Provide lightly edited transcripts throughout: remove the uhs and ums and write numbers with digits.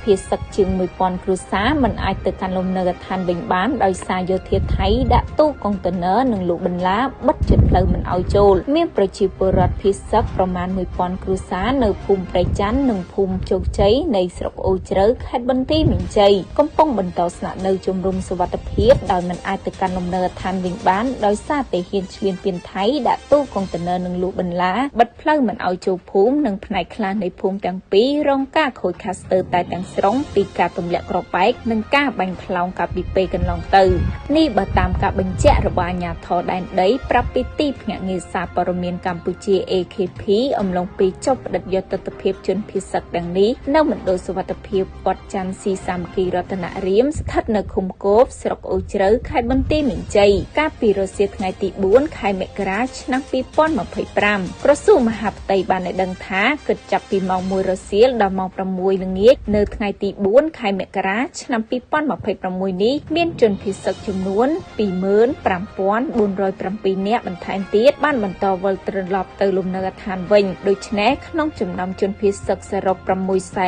ភាសឹកជាង 1000 គ្រួសារមិនអាចទៅកាន់លំនៅដ្ឋានវិញបានដោយសារយោធាថៃដាក់ទូកុងតឺន័រនិងលូកបន្លាបិទជិតផ្លូវមិនឲ្យចូលមានប្រជាពលរដ្ឋភាសឹកប្រមាណ 1000 គ្រួសារនៅភូមិព្រៃច័ន្ទនិងភូមិជោគជ័យនៃស្រុកអូជ្រៅខេត្តបន្ទាយមានជ័យកំពុងបន្តស្នាក់នៅជំរុំសុវត្ថិភាពដោយមិនអាចទៅកាន់លំនៅដ្ឋានវិញបានដោយសារតែហ៊ានឈ្លានពានថៃដាក់ទូកុងតឺន័រនិងលូកបន្លាបិទផ្លូវមិនឲ្យចូលភូមិនិងផ្នែកខ្លះនៃភូមិទាំងពីររងការខូចខាតស្ទើរតែទាំងស្រុងពីការទម្លាក់គ្រាប់បែកនិងការបាញ់ខ្លោងកាលពីពេលកន្លងទៅនេះបើតាមការបញ្ជាក់របស់អាជ្ញាធរដែនដីប្រាប់ពីទីភ្នាក់ងារសារព័ត៌មានកម្ពុជា AKP អំឡុងពេលចុះផ្តិតយុទ្ធភាពជនភាសឹកទាំងនេះនៅមណ្ឌលសុវត្ថិភាពវត្តច័ន្ទស៊ីសាមគ្គីរតនរាមស្ថិតនៅឃុំគោបស្រុកអូជ្រៅខេត្តបន្ទាយមានជ័យកាលពីរសៀលថ្ងៃទី4ខែមករាឆ្នាំ2025ក្រសួងមហាផ្ទៃបានឲ្យដឹងថាគិតចាប់ពីម៉ោង1រសៀលដល់ម៉ោង6ល្ងាចនៅថ្ងៃទី4ខែមករាឆ្នាំ2026នេះមានជនភាសឹកចំនួន 25,407 នាក់បន្ថែមទៀតបានបន្តវិលត្រឡប់ទៅលំនៅដ្ឋានវិញដូច្នេះក្នុងចំណោមជនភាសឹកសរុប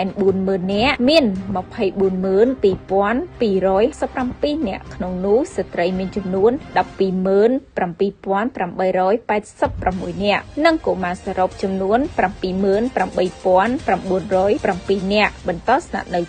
640,000 នាក់មាន 242,217 នាក់ក្នុងនោះស្ត្រីមានចំនួន 127,886 នាក់និងកុមារសរុបចំនួន 78,907 នាក់បន្តស្នាក់នៅ